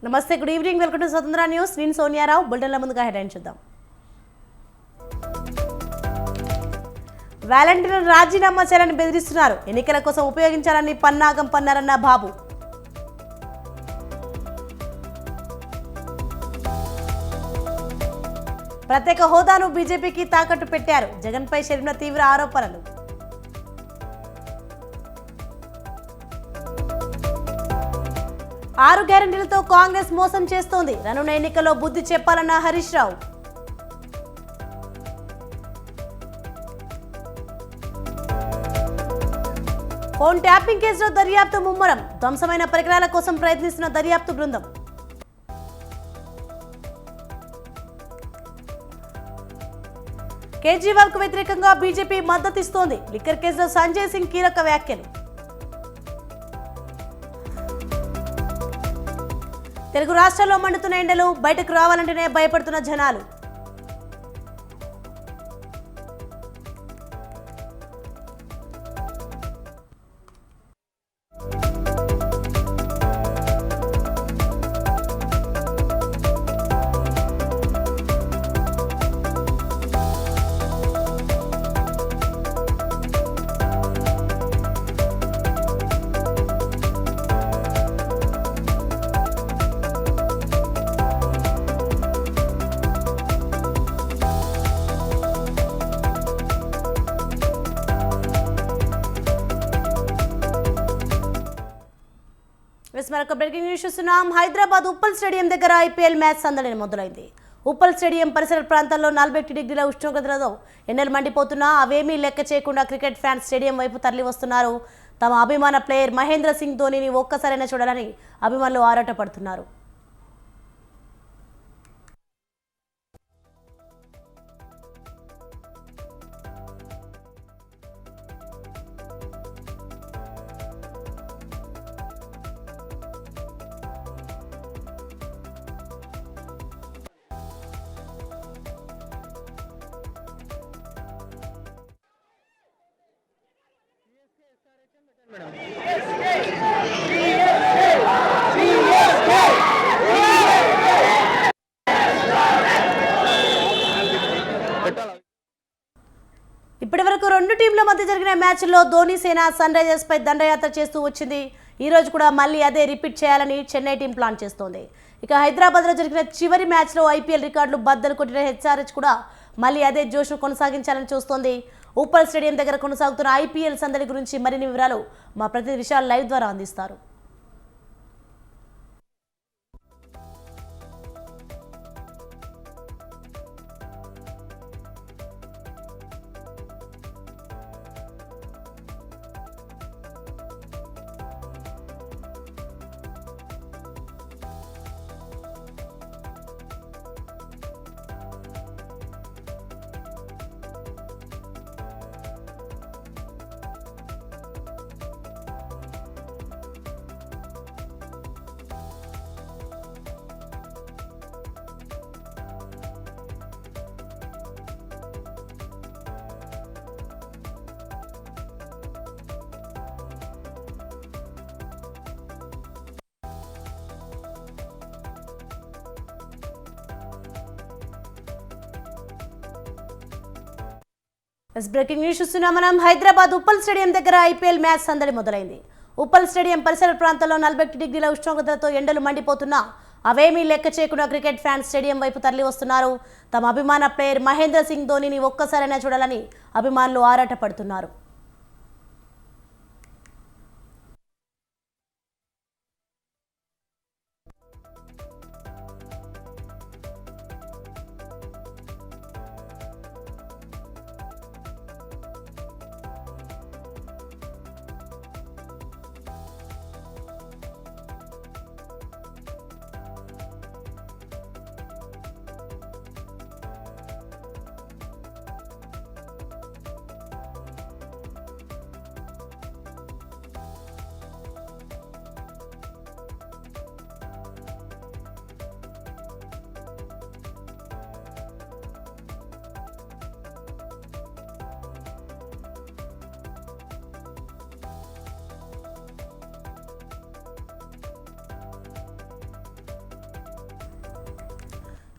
నమస్తే, good evening. Welcome to స్వతంత్ర news. నేను సోనియారావు. బులెటిన్ల ముందుగా హెడ్లైన్ చూద్దాం. వాలంటీర్లు రాజీనామా చేయాలని బెదిరిస్తున్నారు. ఎన్నికల కోసం ఉపయోగించాలని పన్నాగం పన్నారన్న బాబు. ప్రత్యేక హోదాను బీజేపీకి తాకట్టు పెట్టారు. జగన్పై షర్మిల తీవ్ర ఆరోపణలు. ఆరు గ్యారెంటీలతో కాంగ్రెస్ మోసం చేస్తోంది. రానున్న ఎన్నికల్లో బుద్ధి చెప్పాలన్న హరీష్ రావు. ఫోన్ ట్యాపింగ్ కేసులో దర్యాప్తు ముమ్మరం. ధ్వంసమైన పరికరాల కోసం ప్రయత్నిస్తున్న దర్యాప్తు బృందం. కేజ్రీవాల్ కు వ్యతిరేకంగా బీజేపీ మద్దతు ఇస్తోంది. లిక్కర్ కేసులో సంజయ్ సింగ్ కీలక వ్యాఖ్యలు. తెలుగు రాష్ట్రాల్లో మండుతున్న ఎండలు. బయటకు రావాలంటేనే భయపడుతున్న జనాలు. మరొక బ్రేకింగ్ న్యూస్ చూస్తున్నాం. హైదరాబాద్ ఉప్పల్ స్టేడియం దగ్గర ఐపీఎల్ మ్యాచ్ సందడి మొదలైంది. ఉప్పల్ స్టేడియం పరిసర ప్రాంతాల్లో 41 డిగ్రీల ఉష్ణోగ్రతలతో ఎండలు మండిపోతున్నా అవేమీ లెక్క చేయకుండా క్రికెట్ ఫ్యాన్స్ స్టేడియం వైపు తరలి వస్తున్నారు. తమ అభిమాన ప్లేయర్ మహేంద్ర సింగ్ ధోనీని ఒక్కసారైనా చూడాలని అభిమానులు ఆరాటపడుతున్నారు. ఇప్పటి వరకు రెండు టీంల మధ్య జరిగిన మ్యాచ్ల్లో ధోనీ సేన సన్ రైజర్స్ పై దండయాత్ర చేస్తూ వచ్చింది. ఈ రోజు కూడా మళ్ళీ అదే రిపీట్ చేయాలని చెన్నై టీం ప్లాన్ చేస్తోంది. ఇక హైదరాబాద్లో జరిగిన చివరి మ్యాచ్లో ఐపీఎల్ రికార్డులు బద్దలు కొట్టిన హెచ్ఆర్హెచ్ కూడా మళ్ళీ అదే జోష్ను కొనసాగించాలని చూస్తోంది. ఉప్పల్ స్టేడియం దగ్గర కొనసాగుతున్న ఐపీఎల్ సందడి గురించి మరిన్ని వివరాలు మా ప్రతినిధి విశాల్ లైవ్ ద్వారా అందిస్తారు. బ్రేకింగ్ న్యూస్ చూస్తున్నాం మనం. హైదరాబాద్ ఉప్పల్ స్టేడియం దగ్గర ఐపీఎల్ మ్యాచ్ సందడి మొదలైంది. ఉప్పల్ స్టేడియం పరిసర ప్రాంతాల్లో 41 డిగ్రీల ఉష్ణోగ్రతలతో ఎండలు మండిపోతున్నా అవేమీ లెక్క చేయకుండా క్రికెట్ ఫ్యాన్స్ స్టేడియం వైపు తరలి వస్తున్నారు. తమ అభిమాన ప్లేయర్ మహేంద్ర సింగ్ ధోనీని ఒక్కసారైనా చూడాలని అభిమానులు ఆరాటపడుతున్నారు.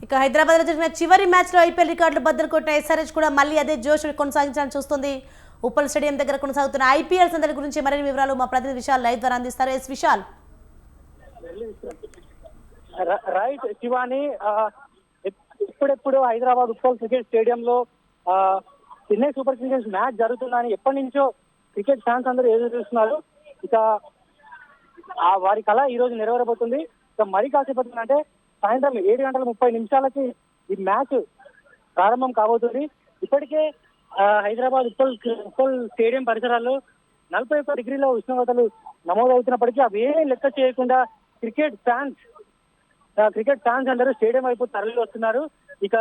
ఇక హైదరాబాద్లో జరిగిన చివరి మ్యాచ్లో ఐపీఎల్ రికార్డులు బద్దలు కొట్టిన ఎస్ఆర్హెచ్ కూడా మళ్ళీ అదే జోష్ కొనసాగించాలని చూస్తుంది. ఉప్పల్ స్టేడియం దగ్గర కొనసాగుతున్న ఐపీఎల్ సందడి గురించి మరిన్ని వివరాలు మా ప్రతినిధి విశాల్ లైవ్ ద్వారా అందిస్తారు. ఎస్ విశాల్. రైట్ శివాని, ఇప్పుడెప్పుడు హైదరాబాద్ ఉప్పల్ క్రికెట్ స్టేడియంలో చెన్నై సూపర్ కింగ్స్ మ్యాచ్ జరుగుతుందని ఎప్పటి నుంచో క్రికెట్ ఫ్యాన్స్ అందరూ ఎదురు చూస్తున్నారు. ఇక వారి కళ ఈ రోజు నెరవేరబోతుంది. ఇక మరి కాసేపటి అంటే సాయంత్రం 7:30 ఈ మ్యాచ్ ప్రారంభం కాబోతుంది. ఇప్పటికే హైదరాబాద్ ఉప్పల్ స్టేడియం పరిసరాల్లో 41 డిగ్రీల ఉష్ణోగ్రతలు నమోదవుతున్నప్పటికీ అవేమీ లెక్క చేయకుండా క్రికెట్ ఫ్యాన్స్ అందరూ స్టేడియం వైపు తరలి వస్తున్నారు. ఇక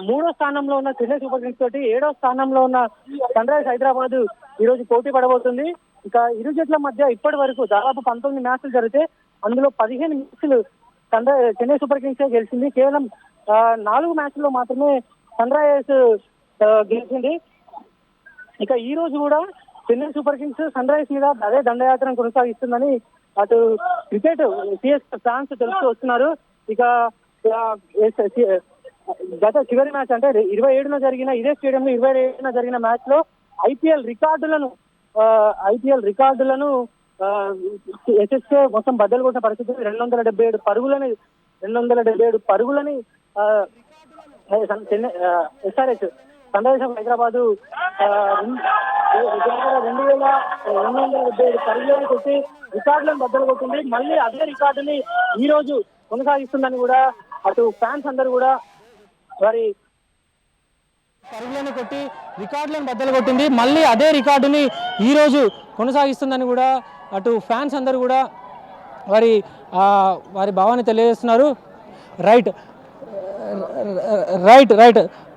3వ స్థానంలో ఉన్న చెన్నై సూపర్ కింగ్స్ తోటి 7వ స్థానంలో ఉన్న సన్ రైజ్ హైదరాబాద్ ఈ రోజు పోటీ పడబోతుంది. ఇక ఇరు జట్ల మధ్య ఇప్పటి వరకు దాదాపు 19 మ్యాచ్లు జరిగితే అందులో 15 మ్యాచ్లు చెన్నై సూపర్ కింగ్స్ గెలిచింది. కేవలం 4 మ్యాచ్ల్లో మాత్రమే సన్ రైజర్స్ గెలిచింది. ఇక ఈ రోజు కూడా Chennai super kings sunrisers మీద అదే దండయాత్రను కొనసాగిస్తుందని అటు క్రికెట్ సిఎస్కే ఫ్యాన్స్ తెలుస్తూ వస్తున్నారు. ఇక గత చివరి మ్యాచ్ అంటే 27న జరిగిన ఇదే స్టేడియంలో 27న జరిగిన మ్యాచ్ లో ఐపీఎల్ రికార్డులను ఎస్ఎస్కే మొత్తం బద్దలు కొట్టిన పరిస్థితి. 277 పరుగులని ఎస్ఆర్హెచ్ సన్ రైజర్స్ హైదరాబాద్ 2277 పరుగులను కొట్టి రికార్డులను బద్దలు కొట్టింది. మళ్ళీ అదే రికార్డుని ఈ రోజు కొనసాగిస్తుందని కూడా అటు ఫ్యాన్స్ అందరూ కూడా వారి పరుగులను కొట్టి రికార్డులను బద్దలు కొట్టింది. మళ్ళీ అదే రికార్డుని ఈ రోజు కొనసాగిస్తుందని కూడా అటు ఫ్యాన్స్ అందరూ కూడా వారి భావాన్ని తెలియజేస్తున్నారు. రైట్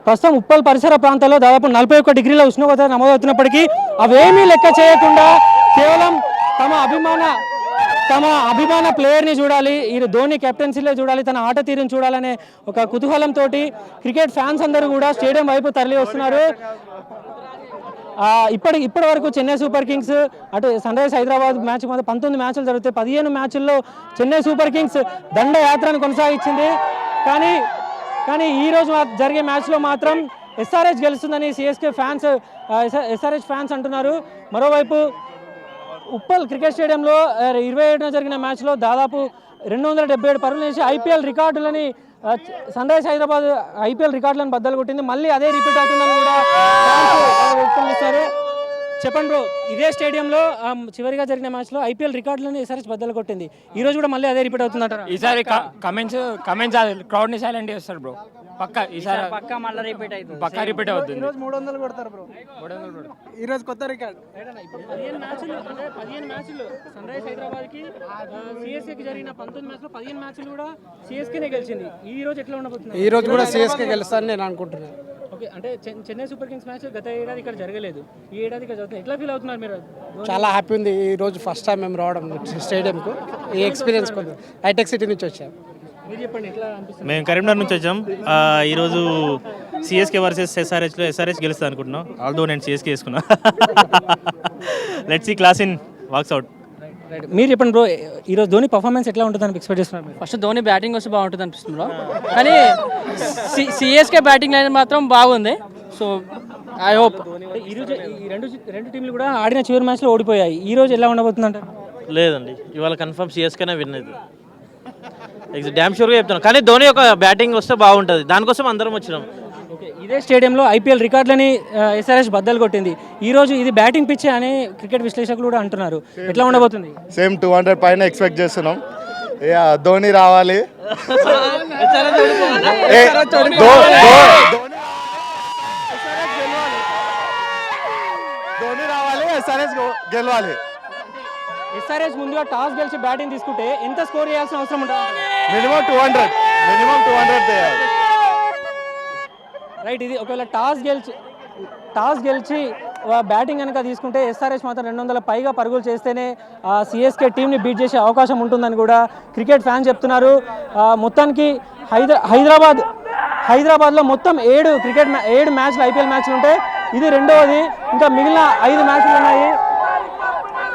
ప్రస్తుతం ఉప్పల్ పరిసర ప్రాంతాల్లో దాదాపు 41 డిగ్రీల ఉష్ణోగ్రత నమోదవుతున్నప్పటికీ అవేమీ లెక్క చేయకుండా కేవలం తమ అభిమాన ప్లేయర్ని చూడాలి, ఈ ధోని కెప్టెన్సీలో చూడాలి, తన ఆట తీరుని చూడాలనే ఒక కుతూహలంతో క్రికెట్ ఫ్యాన్స్ అందరూ కూడా స్టేడియం వైపు తరలి వస్తున్నారు. ఇప్పటి వరకు చెన్నై సూపర్ కింగ్స్ అటు సన్ రైజర్స్ హైదరాబాద్ మ్యాచ్ మొత్తం 19 మ్యాచ్లు జరిగితే 15 మ్యాచ్ల్లో చెన్నై సూపర్ కింగ్స్ దండయాత్రను కొనసాగించింది. కానీ ఈ రోజు జరిగే మ్యాచ్లో మాత్రం ఎస్ఆర్హెచ్ గెలుస్తుందని ఎస్ఆర్హెచ్ ఫ్యాన్స్ అంటున్నారు. మరోవైపు ఉప్పల్ క్రికెట్ స్టేడియంలో 27న జరిగిన మ్యాచ్లో దాదాపు 277 పరుగులు వేసి సన్ రైజర్స్ హైదరాబాద్ ఐపీఎల్ రికార్డులను బద్దలు కొట్టింది. మళ్ళీ అదే రిపీట్ అవుతుందని కూడా వ్యక్తమిస్తారు. చెప్పండి బ్రో, ఇదే స్టేడియంలో చివరిగా జరిగిన మ్యాచ్లో ఐపీఎల్ రికార్డులను ఎస్ఆర్హెచ్ బద్దలు కొట్టింది. ఈ రోజు కూడా మళ్ళీ అదే రిపీట్ అవుతుందంటారా? ఈసారి కమెంట్స్ క్రౌడ్ ని సైలెంట్ చేస్తారు బ్రో. ఈసారి మళ్ళీ రిపీట్ అవుతుంది. ఈ రోజు 300 కొడతారు బ్రో. ఈ రోజు కొత్త రికార్డ్. 15 మ్యాచ్లు సన్ రైజర్స్ హైదరాబాద్ కి సిఎస్కే జరిగిన 19 మ్యాచ్లో 15 మ్యాచ్లు కూడా సిఎస్కేనే గెలిచింది. ఈ రోజు ఎట్లా ఉండబోతుంది? ఈ రోజు కూడా సిఎస్కే గెలుస్తారని నేను అనుకుంటున్నాను. ఓకే, అంటే చెన్నై సూపర్ కింగ్స్ మ్యాచ్ గత ఏడాది ఇక్కడ జరగలేదు, ఈ ఏడాది ఇక్కడ జరుగుతుంది. ఎట్లా ఫీల్ అవుతున్నారు మీరు? చాలా హ్యాపీ ఉంది. ఈ రోజు ఫస్ట్ టైం మేము రావడం స్టేడియంకు. ఈ ఎక్స్పీరియన్స్ కొంచెం హైటెక్ సిటీ నుంచి వచ్చాం. మీరు చెప్పండి, ఎట్లా అనిపిస్తుంది? మేము కరీంనగర్ నుంచి వచ్చాం. ఈరోజు సిఎస్కే వర్సెస్ ఎస్ఆర్హెచ్లో ఎస్ఆర్హెచ్ గెలుస్తుంది అనుకుంటున్నాం. ఆల్దో నేను సిఎస్కే వేసుకున్నా. Let's see Klaasen walks out. మీరు చెప్పండి బ్రో, ఈరోజు ధోని పర్ఫార్మెన్స్ ఎట్లా ఉంటుంది అని ఎక్స్పెక్ట్ చేస్తున్నారు? ఫస్ట్ ధోని బ్యాటింగ్ వస్తే బాగుంటుంది అనిపిస్తుంది బ్రో, కానీ సిఎస్కే బ్యాటింగ్ లైన్ మాత్రం బాగుంది. So I hope. ఈరోజు ఈ రెండు టీంలు కూడా ఆడిన చివరి మ్యాచ్లో ఓడిపోయాయి. ఈ రోజు ఎలా ఉండబోతుంది అంటారు? లేదండి, ఇవాళ కన్ఫర్మ్ సిఎస్కేనే విన్ అవుతుంది. డ్యామ్ షూర్గా చెప్తున్నాను. కానీ ధోని ఒక బ్యాటింగ్ వస్తే బాగుంటుంది, దానికోసం అందరం వచ్చినాం. ఓకే, ఇదే స్టేడియంలో ఐపీఎల్ రికార్డులని ఎస్ఆర్హెచ్ బద్దలు కొట్టింది. ఈ రోజు ఇది బ్యాటింగ్ పిచ్ అని క్రికెట్ విశ్లేషకులు కూడా అంటున్నారు. ఎట్లా ఉండబోతుంది? సేమ్ 200 పైన ఎక్స్పెక్ట్ చేస్తున్నాం. ధోని రావాలి, ఎస్ఆర్హెచ్ గెలవాలి. ఎస్ఆర్హెచ్ ముందుగా టాస్ గెలిచి బ్యాటింగ్ తీసుకుంటే ఎంత స్కోర్ చేయాల్సిన అవసరం ఉంటుంది? మినిమం 200 చేయాలి. రైట్, ఇది ఒకవేళ టాస్ గెలిచి బ్యాటింగ్ కనుక తీసుకుంటే ఎస్ఆర్హెచ్ మాత్రం 200 పైగా పరుగులు చేస్తేనే సిఎస్కే టీంని బీట్ చేసే అవకాశం ఉంటుందని కూడా క్రికెట్ ఫ్యాన్స్ చెప్తున్నారు. మొత్తానికి హైదరాబాద్లో మొత్తం 7 మ్యాచ్లు ఐపీఎల్ మ్యాచ్లు ఉంటాయి. ఇది రెండవది. ఇంకా మిగిలిన 5 మ్యాచ్లు ఉన్నాయి.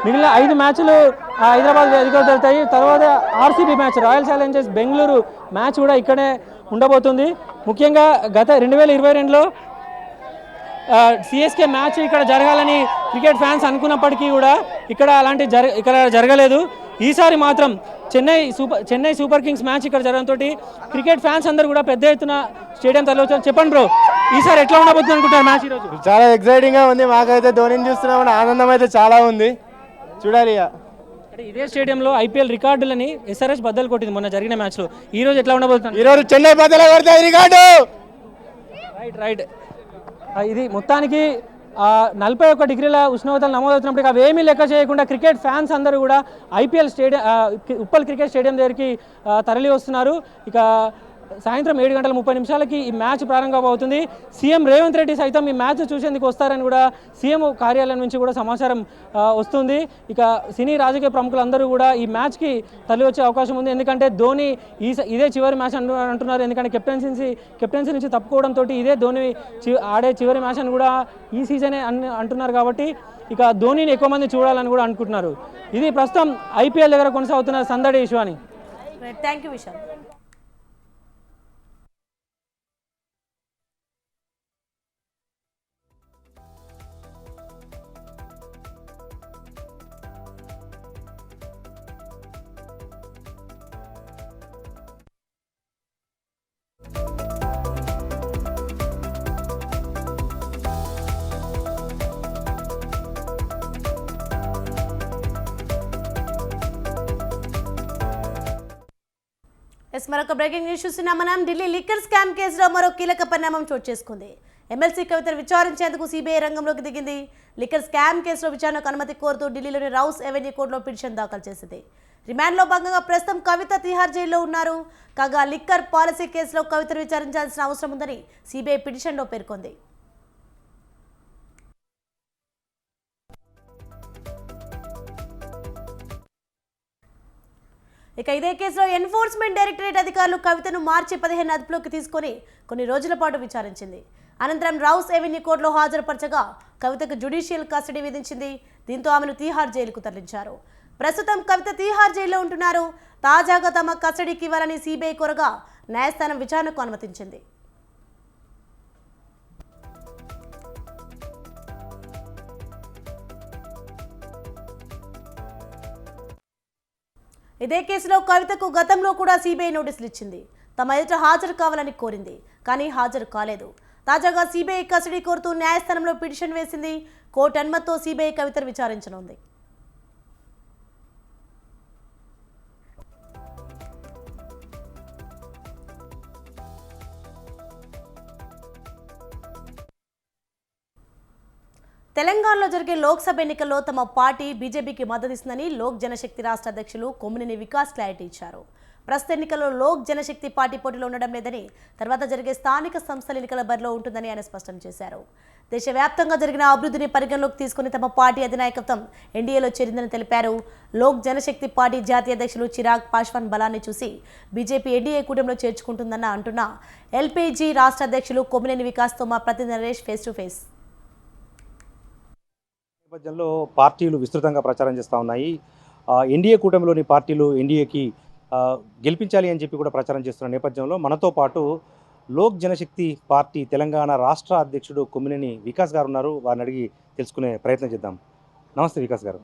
మిగిలిన 5 మ్యాచ్లు హైదరాబాద్ వేదికగా జరుగుతాయి. తర్వాత RCB match, royal Challengers Bengaluru match కూడా ఇక్కడే ఉండబోతుంది. ముఖ్యంగా గత 2022లో సిఎస్కే మ్యాచ్ ఇక్కడ జరగాలని క్రికెట్ ఫ్యాన్స్ అనుకున్నప్పటికీ కూడా ఇక్కడ జరగలేదు. ఈసారి మాత్రం చెన్నై సూపర్ కింగ్స్ మ్యాచ్ ఇక్కడ జరగడంతో క్రికెట్ ఫ్యాన్స్ అందరూ కూడా పెద్ద ఎత్తున స్టేడియం తరలివచ్చారు. చెప్పండి బ్రో, ఈసారి ఎట్లా ఉండబోతుంది అనుకుంటారు మ్యాచ్ ఈరోజు? చాలా ఎక్సైటింగ్గా ఉంది. మాకైతే ధోనిని చూస్తున్నామని ఆనందం అయితే చాలా ఉంది. చూడాలి ఇక. అంటే ఇదే స్టేడియంలో ఐపీఎల్ రికార్డులని ఎస్ఆర్హెచ్ బద్దలు కొట్టింది మొన్న జరిగిన మ్యాచ్లో. ఈ రోజు ఎట్లా ఉండబోతుంది? ఈరోజు చెన్నై బద్దలు కొడతాయి రికార్డు. రైట్. ఇది మొత్తానికి 41 డిగ్రీల ఉష్ణోగ్రతలు నమోదవుతున్నప్పటికీ అవేమీ లెక్క చేయకుండా క్రికెట్ ఫ్యాన్స్ అందరూ కూడా IPL stadium Uppal cricket stadium దగ్గరికి తరలి వస్తున్నారు. ఇక సాయంత్రం 7:30 ఈ మ్యాచ్ ప్రారంభమవుతుంది. సీఎం రేవంత్ రెడ్డి సైతం ఈ మ్యాచ్ చూసేందుకు వస్తారని కూడా సీఎం కార్యాలయం నుంచి కూడా సమాచారం వస్తుంది. ఇక సినీ రాజకీయ ప్రముఖులందరూ కూడా ఈ మ్యాచ్కి తరలి వచ్చే అవకాశం ఉంది. ఎందుకంటే ధోని ఇదే చివరి మ్యాచ్ అంటున్నారు. ఎందుకంటే కెప్టెన్సీ నుంచి తప్పుకోవడంతో ఇదే ధోని ఆడే చివరి మ్యాచ్ అని కూడా ఈ సీజనే అంటున్నారు. కాబట్టి ఇక ధోనిని ఎక్కువ మంది చూడాలని కూడా అనుకుంటున్నారు. ఇది ప్రస్తుతం ఐపీఎల్ దగ్గర కొనసాగుతున్న సందడి ఇష్యూ అని. Thank you Vishal. మరొక బ్రేకింగ్ న్యూస్ చూస్తున్నాం మనం. ఢిల్లీ లిక్కర్ స్కామ్ కేసులో మరో కీలక పరిణామం చోటు చేసుకుంది. ఎమ్మెల్సీ కవితను విచారించేందుకు సిబిఐ రంగంలోకి దిగింది. లిక్కర్ స్కామ్ కేసులో విచారణకు అనుమతి కోరుతూ ఢిల్లీలోని రౌస్ ఎవెన్యూ కోర్టులో పిటిషన్ దాఖలు చేసింది. రిమాండ్లో భాగంగా ప్రస్తుతం కవిత తిహార్ జైల్లో ఉన్నారు. కాగా లిక్కర్ పాలసీ కేసులో కవితను విచారించాల్సిన అవసరం ఉందని సిబిఐ పిటిషన్లో పేర్కొంది. ఇక ఇదే కేసులో ఎన్ఫోర్స్మెంట్ డైరెక్టరేట్ అధికారులు కవితను మార్చి 15 అదుపులోకి తీసుకొని కొన్ని రోజుల పాటు విచారించింది. అనంతరం రౌస్ ఎవెన్యూ కోర్టులో హాజరుపరచగా కవితకు జ్యుడిషియల్ కస్టడీ విధించింది. దీంతో ఆమెను తీహార్ జైలుకు తరలించారు. ప్రస్తుతం కవిత తీహార్ జైల్లో ఉంటున్నారు. తాజాగా తమ కస్టడీకి ఇవ్వాలని సిబిఐ కోరగా న్యాయస్థానం విచారణకు అనుమతించింది. ఇదే కేసులో కవితకు గతంలో కూడా సిబిఐ నోటీసులు ఇచ్చింది. తమ ఎదుట హాజరు కావాలని కోరింది, కానీ హాజరు కాలేదు. తాజాగా సిబిఐ కస్టడీ కోరుతూ న్యాయస్థానంలో పిటిషన్ వేసింది. కోర్టు అనుమతితో సిబిఐ కవితను విచారించనుంది. తెలంగాణలో జరిగే లోక్సభ ఎన్నికల్లో తమ పార్టీ బీజేపీకి మద్దతిస్తుందని లోక్ జనశక్తి రాష్ట్ర అధ్యక్షులు కొమ్మినేని వికాస్ క్లారిటీ ఇచ్చారు. ప్రస్తుత ఎన్నికల్లో లోక్ జనశక్తి పార్టీ పోటీలో ఉండడం లేదని, తర్వాత జరిగే స్థానిక సంస్థల ఎన్నికల బరిలో ఉంటుందని ఆయన స్పష్టం చేశారు. దేశవ్యాప్తంగా జరిగిన అభివృద్ధిని పరిగణలోకి తీసుకుని తమ పార్టీ అధినాయకత్వం ఎన్డీఏలో చేరిందని తెలిపారు. లోక్ జనశక్తి పార్టీ జాతీయ అధ్యక్షులు చిరాగ్ పాశ్వాన్ బలాన్ని చూసి బీజేపీ ఎన్డీఏ కూటమిలో చేర్చుకుంటుందన్న అంటున్న ఎల్పీజీ రాష్ట్ర అధ్యక్షులు కొమ్మినేని వికాస్తో మా ప్రతినిధి నరేష్ ఫేస్ టు ఫేస్. నేపథ్యంలో పార్టీలు విస్తృతంగా ప్రచారం చేస్తూ ఉన్నాయి. ఎన్డీఏ కూటమిలోని పార్టీలు ఎన్డీఏకి గెలిపించాలి అని చెప్పి కూడా ప్రచారం చేస్తున్న నేపథ్యంలో మనతో పాటు లోక్ జనశక్తి పార్టీ తెలంగాణ రాష్ట్ర అధ్యక్షుడు కొమ్మినేని వికాస్ గారు ఉన్నారు. వారిని అడిగి తెలుసుకునే ప్రయత్నం చేద్దాం. నమస్తే వికాస్ గారు.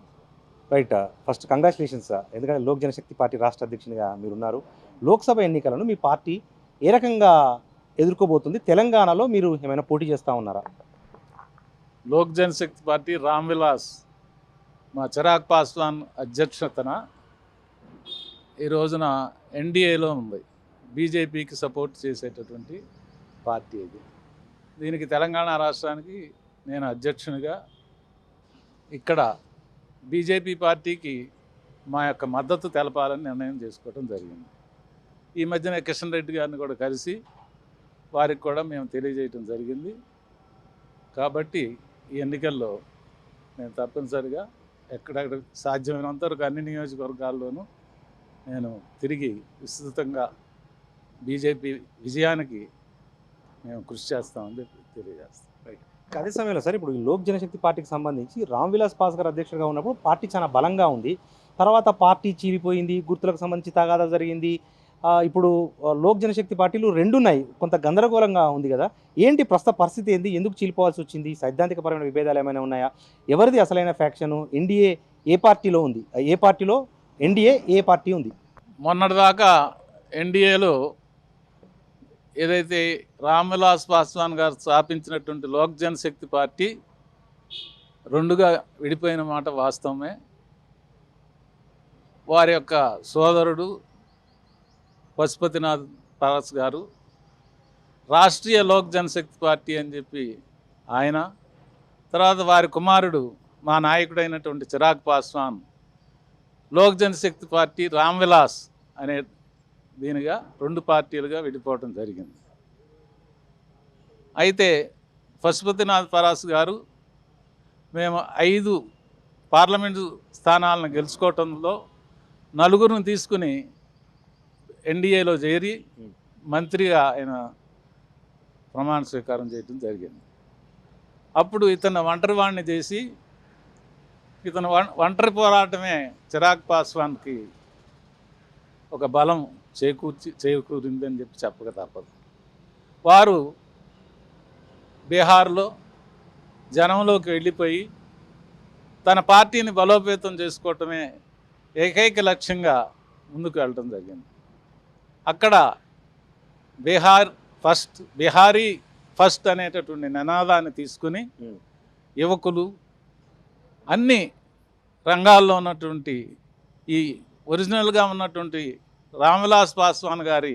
Right, first congratulations. ఎందుకంటే లోక్ జనశక్తి పార్టీ రాష్ట్ర అధ్యక్షునిగా మీరున్నారు. లోక్సభ ఎన్నికలను మీ పార్టీ ఏ రకంగా ఎదుర్కోబోతుంది? తెలంగాణలో మీరు ఏమైనా పోటీ చేస్తూ ఉన్నారా? లోక్ జనశక్తి పార్టీ రామ్ విలాస్ మా చిరాగ్ పాస్వాన్ అధ్యక్షతన ఈ రోజున ఎన్డీఏలో ఉంది. బీజేపీకి సపోర్ట్ చేసేటటువంటి పార్టీ ఇది. దీనికి తెలంగాణ రాష్ట్రానికి నేను అధ్యక్షునిగా ఇక్కడ బీజేపీ పార్టీకి మా యొక్క మద్దతు తెలపాలని నిర్ణయం చేసుకోవడం జరిగింది. ఈ మధ్యన కిషన్ రెడ్డి గారిని కూడా కలిసి వారికి కూడా మేము తెలియజేయటం జరిగింది. కాబట్టి ఈ ఎన్నికల్లో నేను తప్పనిసరిగా ఎక్కడెక్కడ సాధ్యమైనంత వరకు అన్ని నియోజకవర్గాల్లోనూ నేను తిరిగి విస్తృతంగా బీజేపీ విజయానికి మేము కృషి చేస్తామని తెలియజేస్తాం. రైట్. అదే సమయంలో సార్, ఇప్పుడు ఈ లోక్ జనశక్తి పార్టీకి సంబంధించి రామ్ విలాస్ పాస్వాన్ అధ్యక్షుడిగా ఉన్నప్పుడు పార్టీ చాలా బలంగా ఉంది. తర్వాత పార్టీ చీలిపోయింది, గుర్తులకు సంబంధించి తగాదా జరిగింది. ఇప్పుడు లోక్ జనశక్తి పార్టీలు రెండు ఉన్నాయి, కొంత గందరగోళంగా ఉంది కదా, ఏంటి ప్రస్తుత పరిస్థితి ఏంది, ఎందుకు చీలిపోవాల్సి వచ్చింది, సైద్ధాంతికపరమైన విభేదాలు ఏమైనా ఉన్నాయా, ఎవరిది అసలైన ఫ్యాక్షను, ఎన్డీఏ ఏ పార్టీలో ఉంది, ఏ పార్టీలో ఎన్డీఏ ఏ పార్టీ ఉంది? మొన్నటిదాకా ఎన్డీఏలో ఏదైతే రామ్ విలాస్ పాస్వాన్ గారు స్థాపించినటువంటి లోక్ జనశక్తి పార్టీ రెండుగా విడిపోయిన మాట వాస్తవమే. వారి యొక్క సోదరుడు పశుపతినాథ్ పారస్ గారు రాష్ట్రీయ లోక్ జనశక్తి పార్టీ అని చెప్పి ఆయన, తర్వాత వారి కుమారుడు మా నాయకుడైనటువంటి చిరాగ్ పాస్వాన్ లోక్ జనశక్తి పార్టీ రామ్ విలాస్ అనే దీనిగా రెండు పార్టీలుగా విడిపోవడం జరిగింది. అయితే పశుపతినాథ్ పారస్ గారు మేము 5 పార్లమెంటు స్థానాలను గెలుచుకోవటంలో నలుగురిని తీసుకుని ఎన్డీఏలో చేరి మంత్రిగా ఆయన ప్రమాణ స్వీకారం చేయడం జరిగింది. అప్పుడు ఇతను ఒంటరివాణ్ణి చేసి ఇతను ఒంటరి పోరాటమే చిరాగ్ పాస్వాన్కి ఒక బలం చేకూరిందని చెప్పి చెప్పక తప్పదు. వారు బీహార్లో జనంలోకి వెళ్ళిపోయి తన పార్టీని బలోపేతం చేసుకోవటమే ఏకైక లక్ష్యంగా ముందుకు వెళ్ళడం జరిగింది. అక్కడ బిహారీ ఫస్ట్ అనేటటువంటి నినాదాన్ని తీసుకుని యువకులు అన్ని రంగాల్లో ఉన్నటువంటి ఈ ఒరిజినల్గా ఉన్నటువంటి రామ్ విలాస్ పాస్వాన్ గారి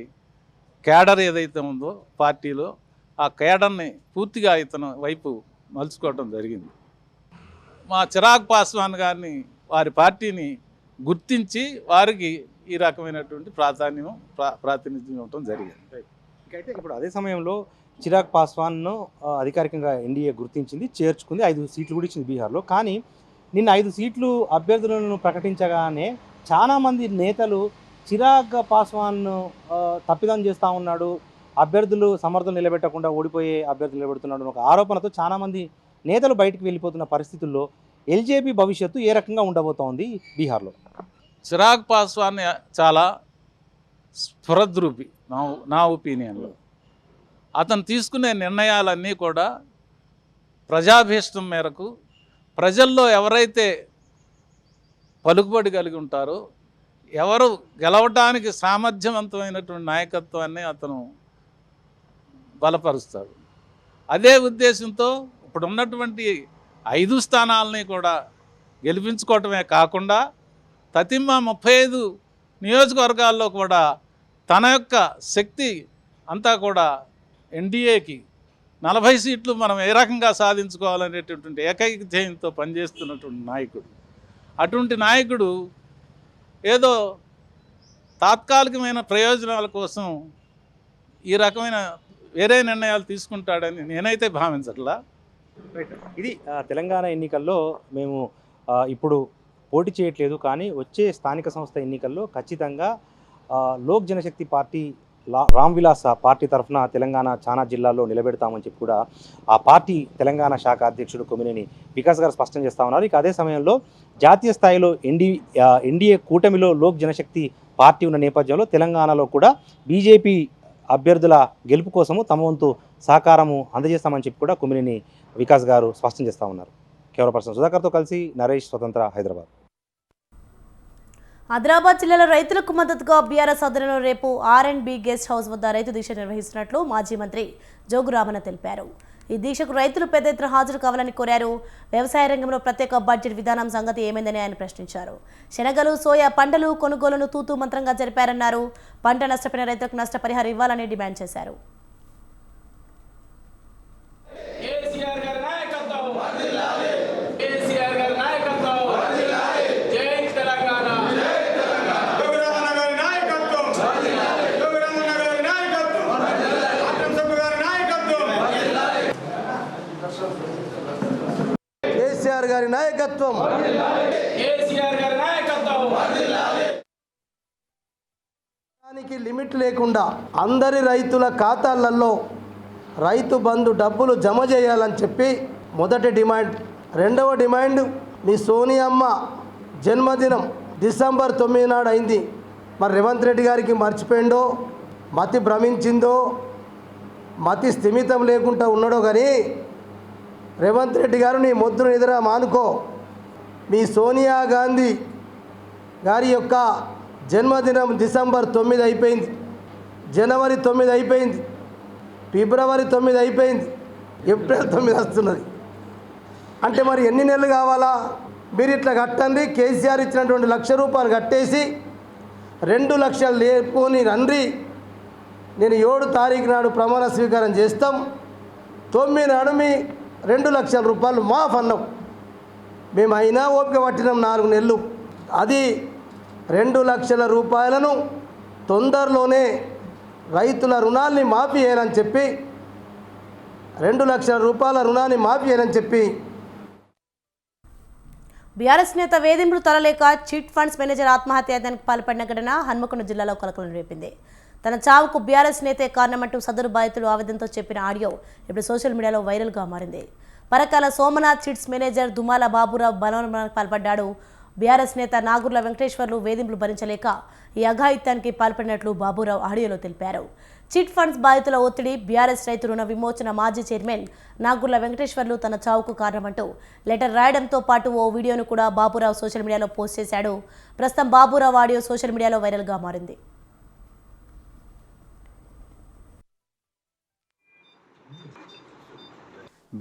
కేడర్ ఏదైతే ఉందో పార్టీలో, ఆ కేడర్ని పూర్తిగా ఇతను వైపు మలుచుకోవటం జరిగింది. మా చిరాగ్ పాస్వాన్ గారిని వారి పార్టీని గుర్తించి వారికి ఈ రకమైనటువంటి ప్రాతినిధ్యం ఇవ్వటం జరిగింది. అయితే ఇప్పుడు అదే సమయంలో చిరాగ్ పాస్వాన్ను అధికారికంగా ఎన్డీఏ గుర్తించింది, చేర్చుకుంది, 5 సీట్లు కూడా ఇచ్చింది బీహార్లో. కానీ నిన్న 5 సీట్లు అభ్యర్థులను ప్రకటించగానే చాలామంది నేతలు చిరాగ్ పాస్వాన్ను తప్పిదం చేస్తూ ఉన్నాడు, అభ్యర్థులు సమర్థులు నిలబెట్టకుండా ఓడిపోయే అభ్యర్థులు నిలబెడుతున్నాడు ఒక ఆరోపణతో చాలామంది నేతలు బయటకు వెళ్ళిపోతున్న పరిస్థితుల్లో ఎల్జేపీ భవిష్యత్తు ఏ రకంగా ఉండబోతోంది బీహార్లో? చిరాగ్ పాస్వాన్ చాలా స్ఫురద్రూపి నా ఒపీనియన్లో. అతను తీసుకునే నిర్ణయాలన్నీ కూడా ప్రజాభీష్టం మేరకు ప్రజల్లో ఎవరైతే పలుకుబడి కలిగి ఉంటారో, ఎవరు గెలవడానికి సామర్థ్యవంతమైనటువంటి నాయకత్వాన్ని అతను బలపరుస్తాడు. అదే ఉద్దేశంతో ఇప్పుడు ఉన్నటువంటి 5 స్థానాలని కూడా గెలిపించుకోవటమే కాకుండా తతిమ్మ 35 నియోజకవర్గాల్లో కూడా తన యొక్క శక్తి అంతా కూడా ఎన్డీఏకి 40 సీట్లు మనం ఏ రకంగా సాధించుకోవాలనేటటువంటి ఏకైక ధ్యేయంతో పనిచేస్తున్నటువంటి నాయకుడు. అటువంటి నాయకుడు ఏదో తాత్కాలికమైన ప్రయోజనాల కోసం ఈ రకమైన వేరే నిర్ణయాలు తీసుకుంటాడని నేనైతే భావించట్లా. ఇది తెలంగాణ ఎన్నికల్లో మేము ఇప్పుడు పోటీ చేయట్లేదు, కానీ వచ్చే స్థానిక సంస్థ ఎన్నికల్లో ఖచ్చితంగా లోక్ జనశక్తి పార్టీ రామ్ విలాస్ పార్టీ తరఫున తెలంగాణ చాలా జిల్లాల్లో నిలబెడతామని చెప్పి కూడా ఆ పార్టీ తెలంగాణ శాఖ అధ్యక్షుడు కొమ్మినేని వికాస్ గారు స్పష్టం చేస్తూ ఉన్నారు. ఇక అదే సమయంలో జాతీయ స్థాయిలో ఎన్డీఏ కూటమిలో లోక్ జనశక్తి పార్టీ ఉన్న నేపథ్యంలో తెలంగాణలో కూడా బీజేపీ అభ్యర్థుల గెలుపు కోసము తమ వంతు సహకారము అందజేస్తామని చెప్పి కూడా కొమ్మినేని వికాస్ గారు స్పష్టం చేస్తూ ఉన్నారు. కెమెరా పర్సన్ సుధాకర్తో కలిసి నరేష్, స్వతంత్ర, హైదరాబాద్. ఆదిలాబాద్ జిల్లాలో రైతులకు మద్దతుగా బీఆర్ఎస్ ఆధ్వర్యంలో రేపు R&B గెస్ట్ హౌస్ వద్ద రైతు దీక్ష నిర్వహిస్తున్నట్లు మాజీ మంత్రి జోగురామన్న తెలిపారు. ఈ దీక్షకు రైతులు పెద్ద ఎత్తున హాజరు కావాలని కోరారు. వ్యవసాయ రంగంలో ప్రత్యేక బడ్జెట్ విధానం సంగతి ఏమైందని ఆయన ప్రశ్నించారు. శనగలు, సోయా పంటలు కొనుగోలును తూతూ మంత్రంగా జరిపారన్నారు. పంట నష్టపోయిన రైతులకు నష్టపరిహారం ఇవ్వాలని డిమాండ్ చేశారు. కేసీఆర్ గారి నాయకత్వం, దానికి లిమిట్ లేకుండా అందరి రైతుల ఖాతాలలో రైతు బంధు డబ్బులు జమ చేయాలని చెప్పి మొదటి డిమాండ్. రెండవ డిమాండ్, మీ సోనియమ్మ జన్మదినం డిసెంబర్ 9 నాడు అయింది. మరి రేవంత్ రెడ్డి గారికి మర్చిపోయిండో, మతి భ్రమించిందో, మతి స్థిమితం లేకుండా ఉన్నాడో కానీ రేవంత్ రెడ్డి గారు నీ మొద్దును నిద్ర మానుకో. మీ సోనియా గాంధీ గారి యొక్క జన్మదినం డిసెంబర్ 9 అయిపోయింది, జనవరి 9 అయిపోయింది, ఫిబ్రవరి 9 అయిపోయింది, ఏప్రిల్ 9 వస్తున్నది. అంటే మరి ఎన్ని నెలలు కావాలా? మీరు ఇట్లా కట్టండి. కేసీఆర్ ఇచ్చినటువంటి ₹1,00,000 కట్టేసి 2 లక్షలు లేపుకొని రండి. నేను 7 తారీఖు నాడు ప్రమాణ స్వీకారం చేస్తాం. 9 నాడు మీ ₹2,00,000 మాఫ్ అన్నాం. మేము అయినా ఓపిక పట్టినాం 4 నెలలు. అది ₹2,00,000 తొందరలోనే రైతుల రుణాల్ని మాఫీ చేయాలని చెప్పి, ₹2,00,000 రుణాన్ని మాఫీ చేయాలని చెప్పి బీఆర్ఎస్ నేత వేధింపులు తరలేక చిట్ ఫండ్స్ మేనేజర్ ఆత్మహత్యానికి పాల్పడిన ఘటన హన్మకొండ జిల్లాలో కలకలం రేపింది. తన చావుకు బీఆర్ఎస్ నేతే కారణమంటూ సదరు బాధితులు ఆవేదనతో చెప్పిన ఆడియో ఇప్పుడు సోషల్ మీడియాలో వైరల్గా మారింది. పరకాల సోమనాథ్ చిట్స్ మేనేజర్ దుమాల బాబురావు బలవన్మరణకు పాల్పడ్డాడు. బీఆర్ఎస్ నేత నాగుర్ల వెంకటేశ్వర్లు వేధింపులు భరించలేక ఈ అఘాయిత్యానికి పాల్పడినట్లు బాబురావు ఆడియోలో తెలిపారు. చిట్ ఫండ్స్ బాధితుల ఒత్తిడి, బీఆర్ఎస్ రైతు రుణ విమోచన మాజీ చైర్మన్ నాగుర్ల వెంకటేశ్వర్లు తన చావుకు కారణమంటూ లెటర్ రాయడంతో పాటు ఓ వీడియోను కూడా బాబురావు సోషల్ మీడియాలో పోస్ట్ చేశాడు. ప్రస్తుతం బాబురావు ఆడియో సోషల్ మీడియాలో వైరల్గా మారింది.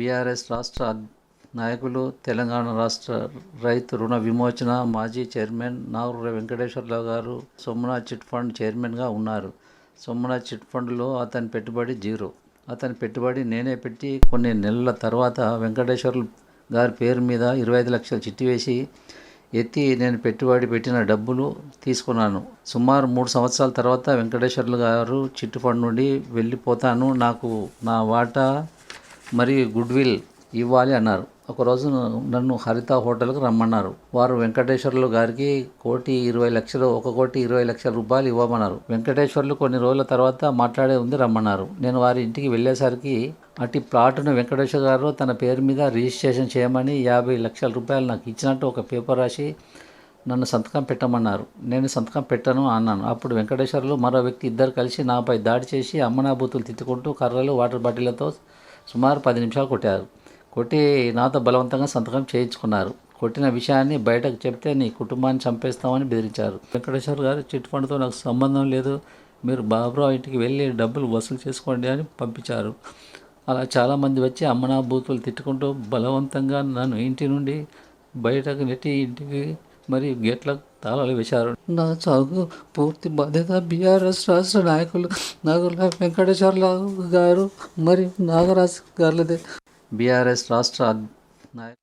బీఆర్ఎస్ రాష్ట్ర నాయకులు, తెలంగాణ రాష్ట్ర రైతు రుణ విమోచన మాజీ చైర్మన్ నాగుర్ల వెంకటేశ్వర్రావు గారు సోమనాథ్ చిట్ ఫండ్ చైర్మన్గా ఉన్నారు. సోమనాథ్ చిట్ ఫండ్లో అతని పెట్టుబడి 0. అతని పెట్టుబడి నేనే పెట్టి కొన్ని నెలల తర్వాత వెంకటేశ్వర్లు గారి పేరు మీద 25 లక్షలు చిట్టి వేసి ఎత్తి నేను పెట్టుబడి పెట్టిన డబ్బులు తీసుకున్నాను. సుమారు 3 సంవత్సరాల తర్వాత వెంకటేశ్వర్లు గారు చిట్ ఫండ్ నుండి వెళ్ళిపోతాను, నాకు నా వాటా మరియు గుడ్విల్ ఇవ్వాలి అన్నారు. ఒకరోజు నన్ను హరిత హోటల్కి రమ్మన్నారు. వారు వెంకటేశ్వర్లు గారికి ₹1,20,00,000 ఇవ్వమన్నారు. వెంకటేశ్వర్లు కొన్ని రోజుల తర్వాత మాట్లాడే ఉంది రమ్మన్నారు. నేను వారి ఇంటికి వెళ్ళేసరికి అటు ప్లాట్ను వెంకటేశ్వర గారు తన పేరు మీద రిజిస్ట్రేషన్ చేయమని ₹50 లక్షల నాకు ఇచ్చినట్టు ఒక పేపర్ రాసి నన్ను సంతకం పెట్టమన్నారు. నేను సంతకం పెట్టను అన్నాను. అప్పుడు వెంకటేశ్వర్లు మరో వ్యక్తి ఇద్దరు కలిసి నాపై దాడి చేసి అమ్మనాబూతులు తిట్టుకుంటూ కర్రలు, వాటర్ బాటిళ్లతో సుమారు 10 నిమిషాలు కొట్టారు. కొట్టి నాతో బలవంతంగా సంతకం చేయించుకున్నారు. కొట్టిన విషయాన్ని బయటకు చెప్తే నీ కుటుంబాన్ని చంపేస్తామని బెదిరించారు. వెంకటేశ్వర గారు చిట్ ఫండ్తో నాకు సంబంధం లేదు, మీరు బాబురావు ఇంటికి వెళ్ళి డబ్బులు వసూలు చేసుకోండి అని పంపించారు. అలా చాలామంది వచ్చి అమ్మనా బూతులు తిట్టుకుంటూ బలవంతంగా నన్ను ఇంటి నుండి బయటకు నెట్టి ఇంటికి మరి గేట్లకు తాళాలు వేశారు. నా చావుకు పూర్తి బాధ్యత బీఆర్ఎస్ రాష్ట్ర నాయకులు నాగుర్ల వెంకటేశ్వర్ల గారు మరియు నాగరాజు గారులదే. బీఆర్ఎస్ రాష్ట్ర నాయకులు